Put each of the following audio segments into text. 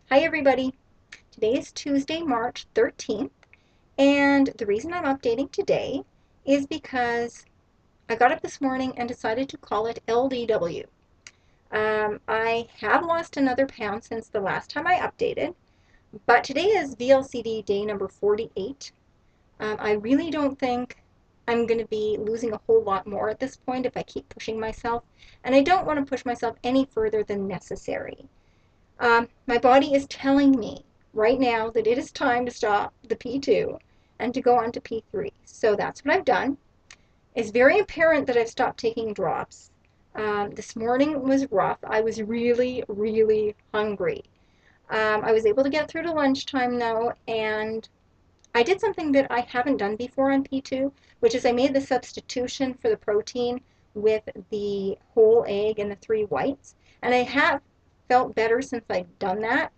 Hi everybody. Today is Tuesday, March 13th, and the reason I'm updating today is because I got up this morning and decided to call it LDW. I have lost another pound since the last time I updated, but today is VLCD day number 48. I really don't think I'm going to be losing a whole lot more at this point if I keep pushing myself, and I don't want to push myself any further than necessary. My body is telling me right now that it is time to stop the P2 and to go on to P3. So that's what I've done. It's very apparent that I've stopped taking drops. This morning was rough. I was really, really hungry. I was able to get through to lunchtime though, and I did something that I haven't done before on P2, which is I made the substitution for the protein with the whole egg and the three whites. And I have felt better since I've done that.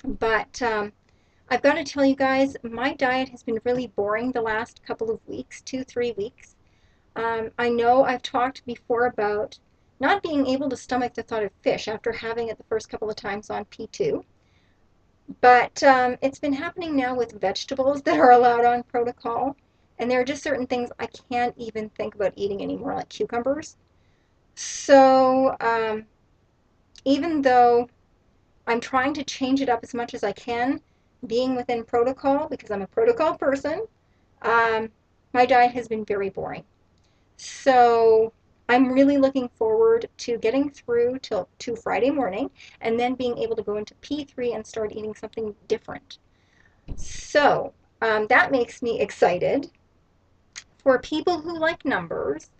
But I've got to tell you guys, my diet has been really boring the last couple of weeks, 2, 3 weeks. I know I've talked before about not being able to stomach the thought of fish after having it the first couple of times on P2. But it's been happening now with vegetables that are allowed on protocol. And there are just certain things I can't even think about eating anymore, like cucumbers. So even though I'm trying to change it up as much as I can, being within protocol, because I'm a protocol person, um, my diet has been very boring. So I'm really looking forward to getting through to Friday morning and then being able to go into P3 and start eating something different. So that makes me excited. For people who like numbers,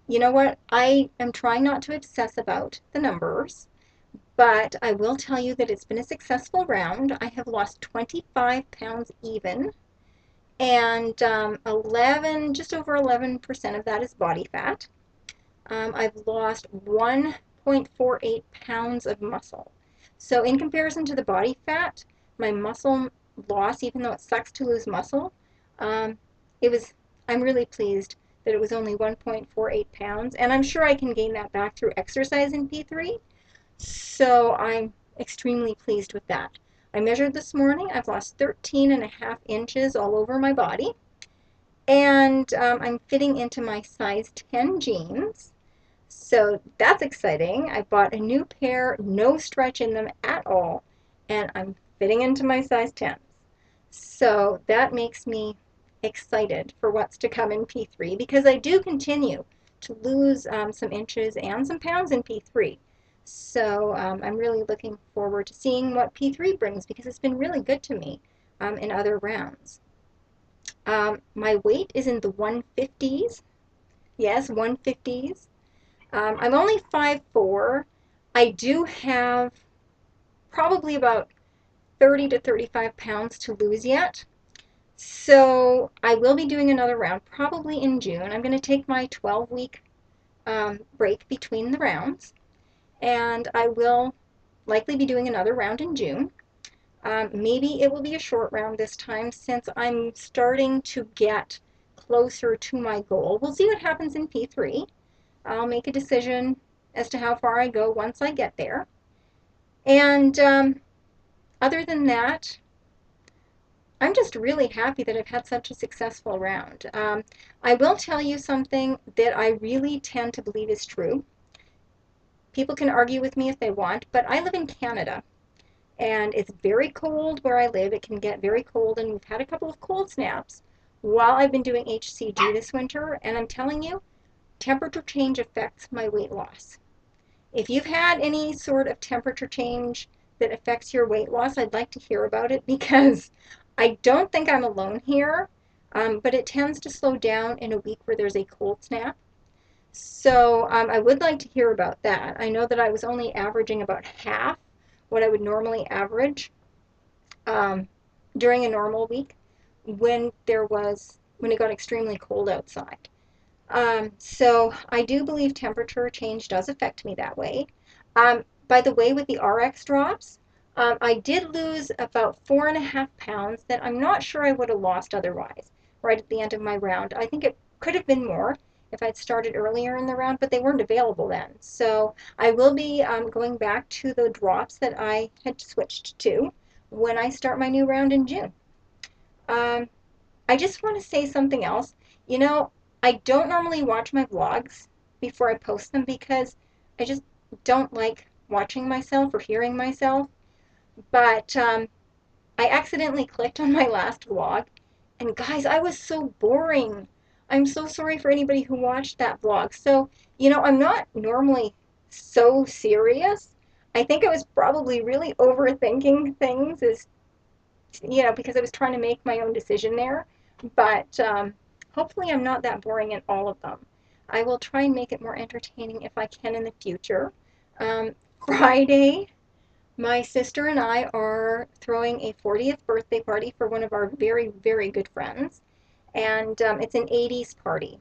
you know what? I am trying not to obsess about the numbers, but I will tell you that it's been a successful round. I have lost 25 pounds even, and 11, just over 11% of that is body fat. I've lost 1.48 pounds of muscle. So in comparison to the body fat, my muscle loss, even though it sucks to lose muscle, um, it was, I'm really pleased that it was only 1.48 pounds, and I'm sure I can gain that back through exercise in P3. So I'm extremely pleased with that. I measured this morning. I've lost 13 and a half inches all over my body. And I'm fitting into my size 10 jeans. So that's exciting. I bought a new pair, no stretch in them at all. And I'm fitting into my size 10s. So that makes me excited for what's to come in P3 because I do continue to lose some inches and some pounds in P3. So I'm really looking forward to seeing what P3 brings because it's been really good to me in other rounds. My weight is in the 150s. Yes, 150s. I'm only 5'4". I do have probably about 30 to 35 pounds to lose yet. So I will be doing another round probably in June. I'm going to take my 12-week break between the rounds, and I will likely be doing another round in June. Maybe it will be a short round this time since I'm starting to get closer to my goal. We'll see what happens in P3. I'll make a decision as to how far I go once I get there. And other than that, I'm just really happy that I've had such a successful round. I will tell you something that I really tend to believe is true. People can argue with me if they want, but I live in Canada and it's very cold where I live. It can get very cold, and we've had a couple of cold snaps while I've been doing HCG this winter, and I'm telling you, temperature change affects my weight loss. If you've had any sort of temperature change that affects your weight loss, I'd like to hear about it because I don't think I'm alone here, but it tends to slow down in a week where there's a cold snap. So I would like to hear about that. I know that I was only averaging about half what I would normally average um, during a normal week when it got extremely cold outside. So I do believe temperature change does affect me that way. By the way, with the RX drops, I did lose about 4.5 pounds that I'm not sure I would have lost otherwise, right at the end of my round. I think it could have been more if I'd started earlier in the round, but they weren't available then. So I will be going back to the drops that I had switched to when I start my new round in June. Um, I just want to say something else. You know, I don't normally watch my vlogs before I post them because I just don't like watching myself or hearing myself. But I accidentally clicked on my last vlog, and guys, I was so boring. I'm so sorry for anybody who watched that vlog. So, I'm not normally so serious. I think I was probably really overthinking things because I was trying to make my own decision there. But hopefully I'm not that boring in all of them. I will try and make it more entertaining if I can in the future. Friday, my sister and I are throwing a 40th birthday party for one of our very, very good friends. And it's an 80s party.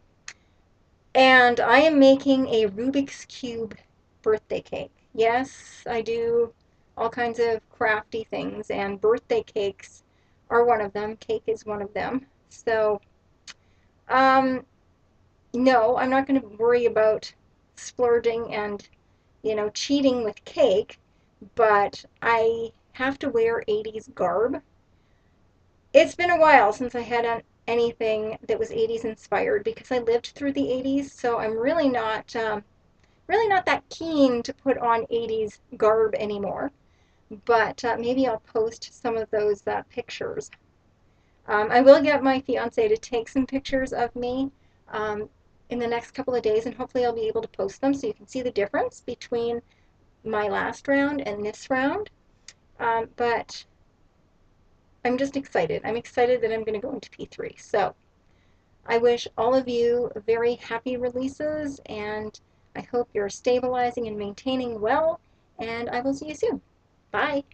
And I am making a Rubik's Cube birthday cake. Yes, I do all kinds of crafty things, and birthday cakes are one of them. Cake is one of them. So, um, no, I'm not going to worry about splurging and, cheating with cake, but I have to wear 80s garb. It's been a while since I had anything that was 80s inspired because I lived through the 80s, so I'm really not that keen to put on 80s garb anymore. But maybe I'll post some of those pictures. I will get my fiance to take some pictures of me um, in the next couple of days, and hopefully I'll be able to post them so you can see the difference between my last round and this round. But I'm just excited. I'm excited that I'm going to go into P3. So I wish all of you very happy releases, and I hope you're stabilizing and maintaining well, and I will see you soon. Bye.